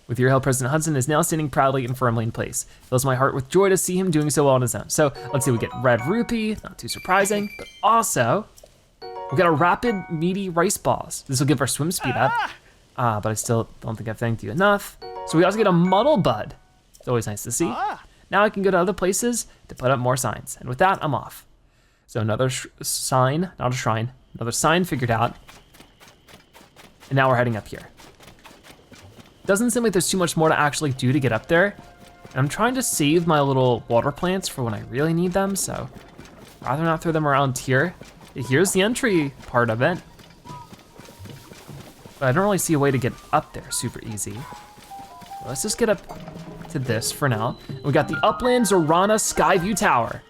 With your help, President Hudson is now standing proudly and firmly in place. Fills my heart with joy to see him doing so well on his own. So let's see, we get red rupee, not too surprising, but also, we got a rapid meaty rice balls. This will give our swim speed up. But I still don't think I've thanked you enough. So we also get a muddle bud. It's always nice to see. Now I can go to other places to put up more signs. And with that, I'm off. So another sign, not a shrine, another sign figured out. And now we're heading up here. Doesn't seem like there's too much more to actually do to get up there. And I'm trying to save my little water plants for when I really need them, so rather not throw them around here. Here's the entry part of it. But I don't really see a way to get up there super easy. Let's just get up to this for now. We got the Upland Zorana Skyview Tower.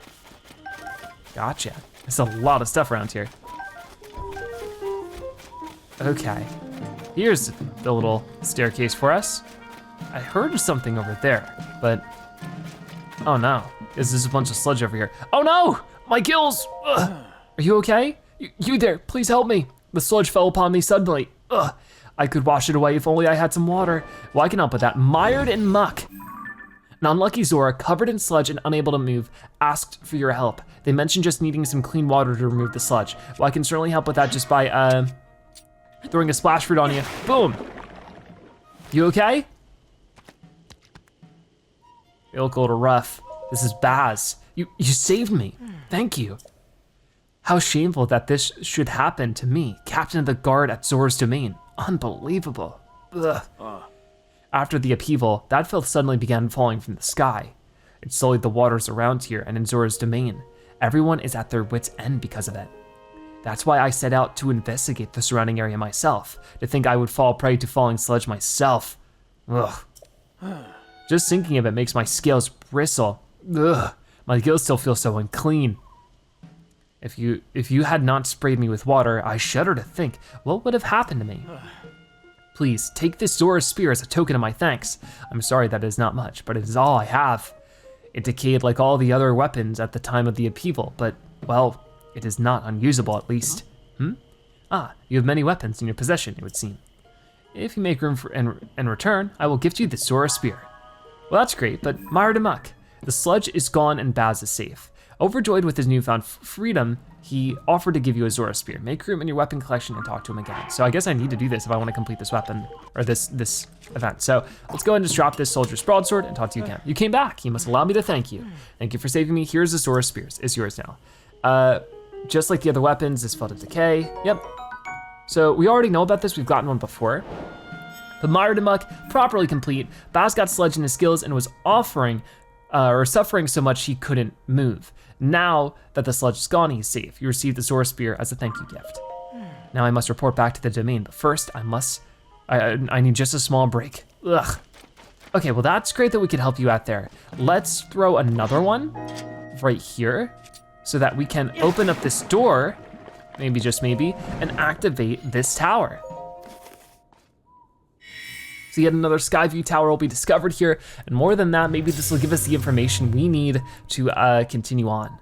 Gotcha. There's a lot of stuff around here. Okay, here's the little staircase for us. I heard something over there, but oh no. Is this a bunch of sludge over here? Oh no, my gills! Ugh. Are you okay? You there, please help me. The sludge fell upon me suddenly. Ugh. I could wash it away if only I had some water. Well, I can help with that. Mired in muck. An unlucky Zora, covered in sludge and unable to move, asked for your help. They mentioned just needing some clean water to remove the sludge. Well, I can certainly help with that just by throwing a splash fruit on you. Boom. You okay? You look a little rough. This is Baz. You saved me. Thank you. How shameful that this should happen to me, captain of the guard at Zora's domain. Unbelievable. Ugh. After the upheaval, that filth suddenly began falling from the sky. It sullied the waters around here and in Zora's domain. Everyone is at their wits' end because of it. That's why I set out to investigate the surrounding area myself. To think I would fall prey to falling sludge myself. Ugh. Just thinking of it makes my scales bristle. Ugh. My gills still feel so unclean. If you had not sprayed me with water, I shudder to think what would have happened to me. Please, take this Zora spear as a token of my thanks. I'm sorry that it is not much, but it is all I have. It decayed like all the other weapons at the time of the upheaval, but, well, it is not unusable at least. Ah, you have many weapons in your possession, it would seem. If you make room for in return, I will gift you the Zora spear. Well, that's great, but mired in muck. The sludge is gone and Baz is safe. Overjoyed with his newfound freedom, he offered to give you a Zora spear. Make room in your weapon collection and talk to him again. So I guess I need to do this if I want to complete this weapon, or this event. So let's go ahead and just drop this soldier's broadsword and talk to you again. You came back, you must allow me to thank you. Thank you for saving me. Here's the Zora spear, it's yours now. Just like the other weapons, this fell to decay. Yep. So we already know about this, we've gotten one before. But mired in muck, properly complete. Baz got sludge in his skills and was suffering so much he couldn't move. Now that the sludge is gone, he's safe. You received the Zora spear as a thank you gift. Now I must report back to the domain, but first I need just a small break. Ugh. Okay, well that's great that we could help you out there. Let's throw another one right here so that we can open up this door, maybe just maybe, and activate this tower. So yet another Skyview Tower will be discovered here, and more than that, maybe this will give us the information we need to continue on.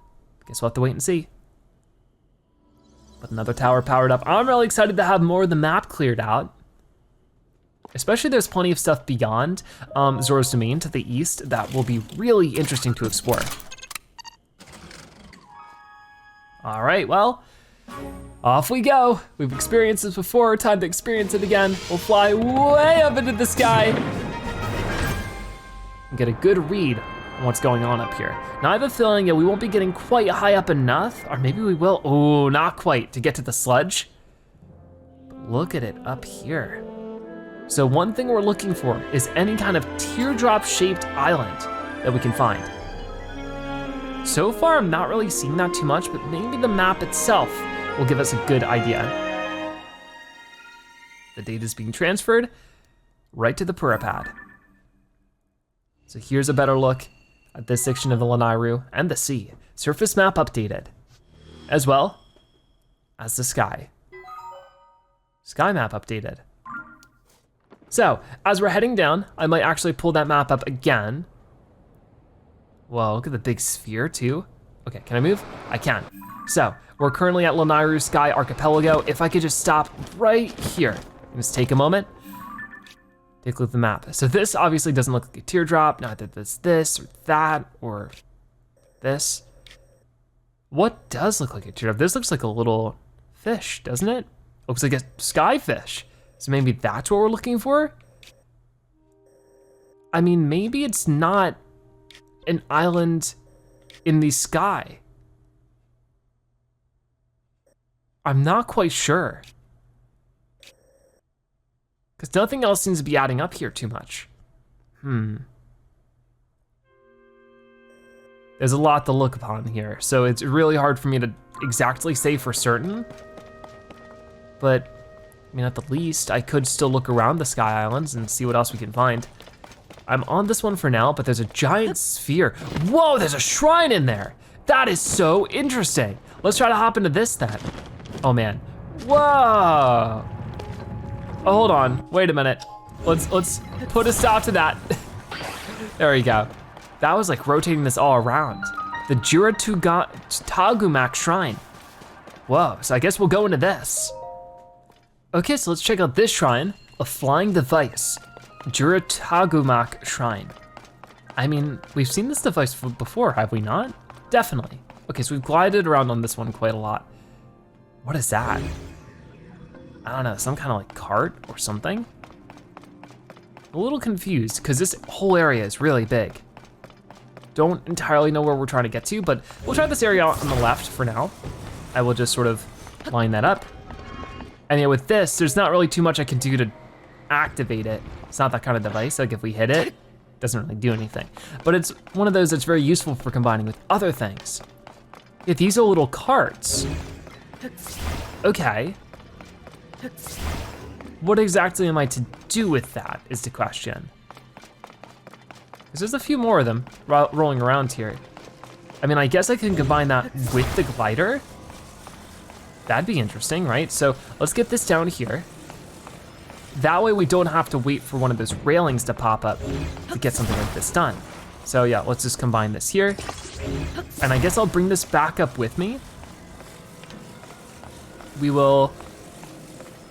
Guess we'll have to wait and see. But another tower powered up. I'm really excited to have more of the map cleared out. Especially there's plenty of stuff beyond Zora's domain to the east that will be really interesting to explore. All right, well, off we go. We've experienced this before, time to experience it again. We'll fly way up into the sky and get a good read on what's going on up here. Now I have a feeling that we won't be getting quite high up enough, or maybe we will, oh, not quite, to get to the sludge. But look at it up here. So one thing we're looking for is any kind of teardrop-shaped island that we can find. So far, I'm not really seeing that too much, but maybe the map itself will give us a good idea. The data is being transferred right to the Purapad. So here's a better look at this section of the Lanayru and the sea. Surface map updated, as well as the sky. Sky map updated. So, as we're heading down, I might actually pull that map up again. Whoa, look at the big sphere too. Okay, can I move? I can. So, we're currently at Lanayru Sky Archipelago. If I could just stop right here, just take a moment, take a look at the map. So this obviously doesn't look like a teardrop, not that it's this or that or this. What does look like a teardrop? This looks like a little fish, doesn't it? Looks like a sky fish. So maybe that's what we're looking for? I mean, maybe it's not an island in the sky. I'm not quite sure. Because nothing else seems to be adding up here too much. There's a lot to look upon here, so it's really hard for me to exactly say for certain. But, I mean, at the least, I could still look around the Sky Islands and see what else we can find. I'm on this one for now, but there's a giant sphere. Whoa, there's a shrine in there. That is so interesting. Let's try to hop into this then. Oh man, whoa. Oh, hold on, wait a minute. Let's put a stop to that. There we go. That was like rotating this all around. The Jirutagumac Shrine. Whoa, so I guess we'll go into this. Okay, so let's check out this shrine, a flying device. Jirutagumac Shrine. I mean, we've seen this device before, have we not? Definitely. Okay, so we've glided around on this one quite a lot. What is that? I don't know, some kind of like cart or something? A little confused, because this whole area is really big. Don't entirely know where we're trying to get to, but we'll try this area on the left for now. I will just sort of line that up. And yeah, with this, there's not really too much I can do to activate it. It's not that kind of device, like if we hit it, it doesn't really do anything. But it's one of those that's very useful for combining with other things. Yeah, these are little carts. Okay. What exactly am I to do with that is the question. Because there's a few more of them rolling around here. I mean, I guess I can combine that with the glider. That'd be interesting, right? So let's get this down here. That way we don't have to wait for one of those railings to pop up to get something like this done. So yeah, let's just combine this here. And I guess I'll bring this back up with me. We will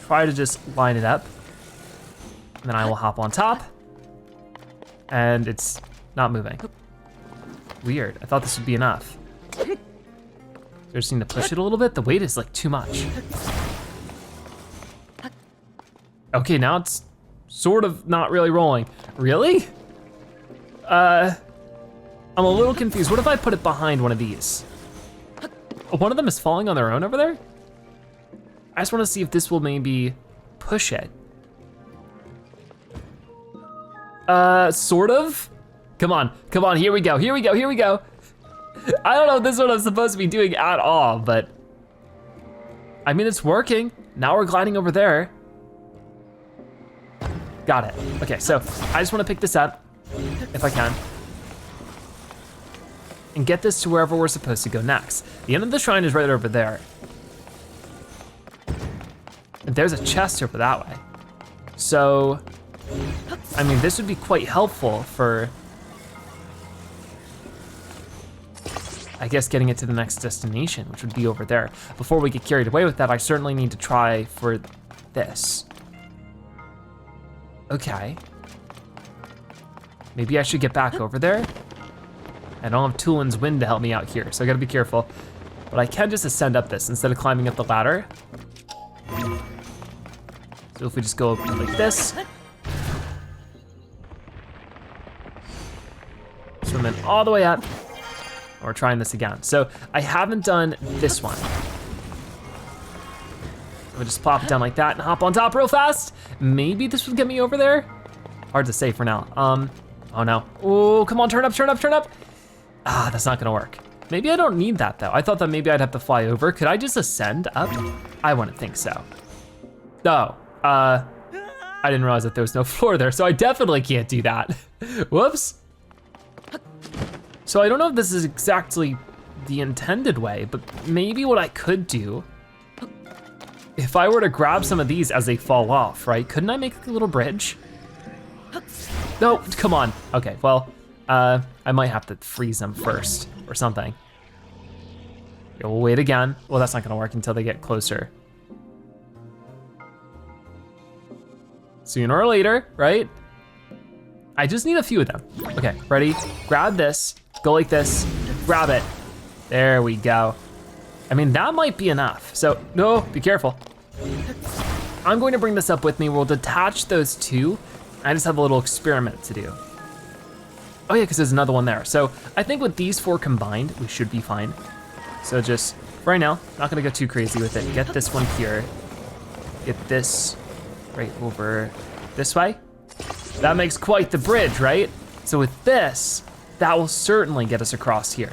try to just line it up. And then I will hop on top. And it's not moving. Weird, I thought this would be enough. So I just need to push it a little bit. The weight is like too much. Okay, now it's sort of not really rolling. Really? I'm a little confused. What if I put it behind one of these? One of them is falling on their own over there? I just wanna see if this will maybe push it. Sort of? Come on, here we go. I don't know if this is what I'm supposed to be doing at all, but I mean, it's working. Now we're gliding over there. Got it. Okay, so I just wanna pick this up, if I can, and get this to wherever we're supposed to go next. The end of the shrine is right over there. And there's a chest over that way. So, I mean, this would be quite helpful for, I guess, getting it to the next destination, which would be over there. Before we get carried away with that, I certainly need to try for this. Okay. Maybe I should get back over there. I don't have Tulin's Wind to help me out here, so I gotta be careful. But I can just ascend up this instead of climbing up the ladder. So if we just go up like this. Swim in all the way up. And we're trying this again. So I haven't done this one. We'll just plop it down like that and hop on top real fast. Maybe this will get me over there. Hard to say for now. Oh no. Oh, come on, turn up. Ah, that's not gonna work. Maybe I don't need that though. I thought that maybe I'd have to fly over. Could I just ascend up? I wouldn't think so. Oh, I didn't realize that there was no floor there, so I definitely can't do that. Whoops. So I don't know if this is exactly the intended way, but maybe what I could do, if I were to grab some of these as they fall off, right? Couldn't I make a little bridge? No, come on. Okay, well, I might have to freeze them first or something. Yeah, we'll wait again. Well, that's not gonna work until they get closer. Sooner or later, right? I just need a few of them. Okay, ready? Grab this, go like this, grab it. There we go. I mean, that might be enough. So, no, be careful. I'm going to bring this up with me. We'll detach those two. I just have a little experiment to do. Oh yeah, because there's another one there. So I think with these four combined, we should be fine. So just, right now, not gonna go too crazy with it. Get this one here. Get this right over this way. That makes quite the bridge, right? So with this, that will certainly get us across here.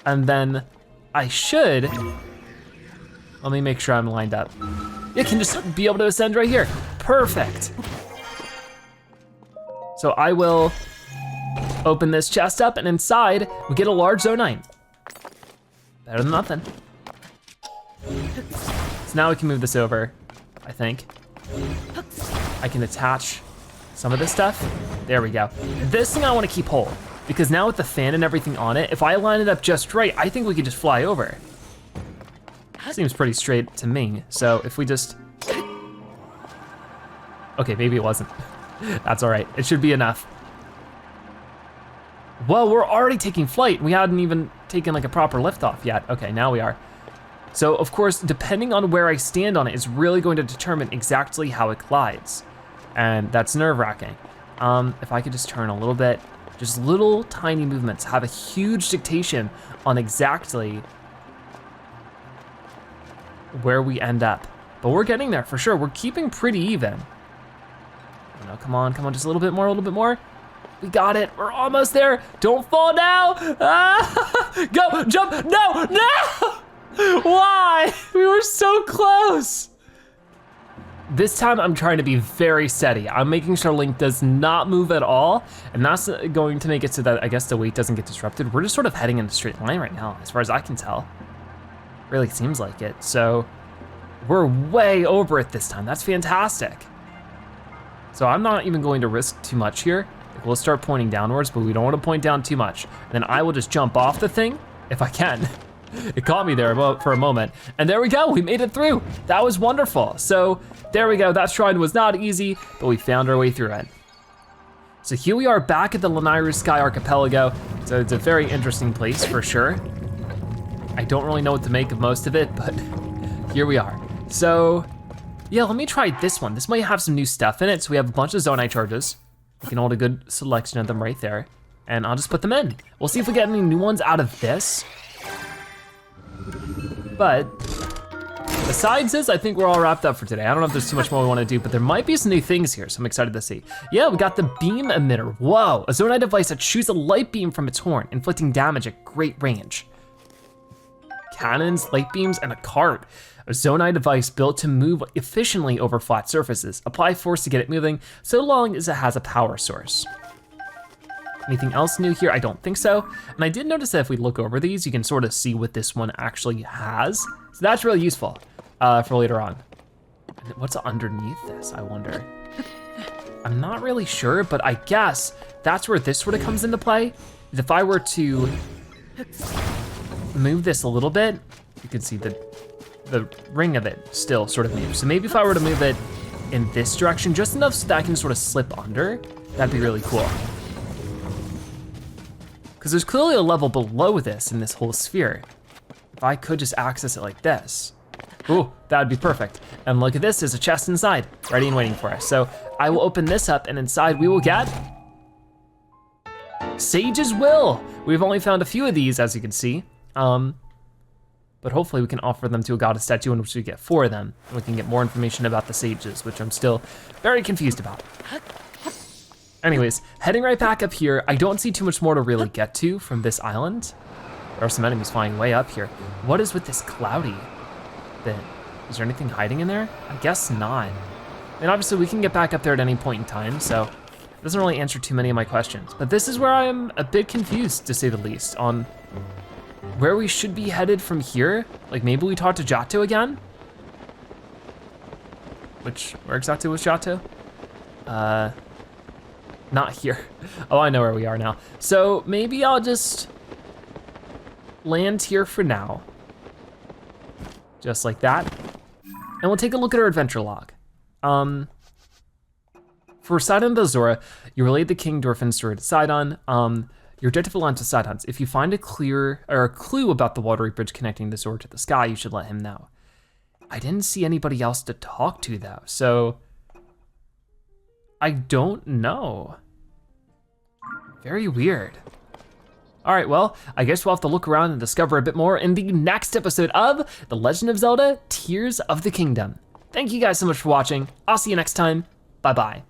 And then I should, let me make sure I'm lined up. It can just be able to ascend right here. Perfect. So I will open this chest up, and inside we get a large Zonite. Better than nothing. So now we can move this over, I think. I can attach some of this stuff. There we go. This thing I wanna keep whole, because now with the fan and everything on it, if I line it up just right, I think we could just fly over. Seems pretty straight to me. So if we just, okay, maybe it wasn't. That's all right, it should be enough. Well, we're already taking flight. We hadn't even taken like a proper liftoff yet. Okay, now we are. So of course, depending on where I stand on it is really going to determine exactly how it glides. And that's nerve-wracking. If I could just turn a little bit, just little tiny movements have a huge dictation on exactly where we end up. But we're getting there for sure. We're keeping pretty even. No, come on, just a little bit more, a little bit more. We got it, we're almost there. Don't fall now. Ah, go, jump, no. Why? We were so close. This time I'm trying to be very steady. I'm making sure Link does not move at all, and that's going to make it so that I guess the weight doesn't get disrupted. We're just sort of heading in a straight line right now, as far as I can tell. Really seems like it, so we're way over it this time. That's fantastic. So I'm not even going to risk too much here. We'll start pointing downwards, but we don't want to point down too much. Then I will just jump off the thing if I can. It caught me there for a moment. And there we go, we made it through. That was wonderful. So there we go, that shrine was not easy, but we found our way through it. So here we are back at the Lanayru Sky Archipelago. So it's a very interesting place for sure. I don't really know what to make of most of it, but here we are. So yeah, let me try this one. This might have some new stuff in it. So we have a bunch of Zonite charges. We can hold a good selection of them right there, and I'll just put them in. We'll see if we get any new ones out of this. But besides this, I think we're all wrapped up for today. I don't know if there's too much more we want to do, but there might be some new things here, so I'm excited to see. Yeah, we got the beam emitter. Whoa, a Zonite device that shoots a light beam from its horn, inflicting damage at great range. Cannons, light beams, and a cart. A Zonite device built to move efficiently over flat surfaces. Apply force to get it moving, so long as it has a power source. Anything else new here? I don't think so. And I did notice that if we look over these, you can sort of see what this one actually has. So that's really useful for later on. And what's underneath this, I wonder? I'm not really sure, but I guess that's where this sort of comes into play. If I were to move this a little bit, you can see the ring of it still sort of moves. So maybe if I were to move it in this direction, just enough so that I can sort of slip under, that'd be really cool. Because there's clearly a level below this in this whole sphere. If I could just access it like this, ooh, that would be perfect. And look at this, there's a chest inside, ready and waiting for us. So I will open this up, and inside we will get Sage's Will. We've only found a few of these, as you can see. But hopefully we can offer them to a goddess statue, in which we get 4 of them. And we can get more information about the sages, which I'm still very confused about. Anyways, heading right back up here, I don't see too much more to really get to from this island. There are some enemies flying way up here. What is with this cloudy bit? Is there anything hiding in there? I guess not. And obviously we can get back up there at any point in time, so it doesn't really answer too many of my questions. But this is where I am a bit confused, to say the least, on where we should be headed from here. Like maybe we talk to Jiahto again? Where exactly was Jiahto? Not here. Oh, I know where we are now. So maybe I'll just land here for now. Just like that. And we'll take a look at our adventure log. For Sidon the Zora, you relayed the King Dorephan story to Sidon. Your objective aligns to Sidon's. If you find a clue about the watery bridge connecting the Zora to the sky, you should let him know. I didn't see anybody else to talk to though, so I don't know. Very weird. All right, well, I guess we'll have to look around and discover a bit more in the next episode of The Legend of Zelda Tears of the Kingdom. Thank you guys so much for watching. I'll see you next time. Bye-bye.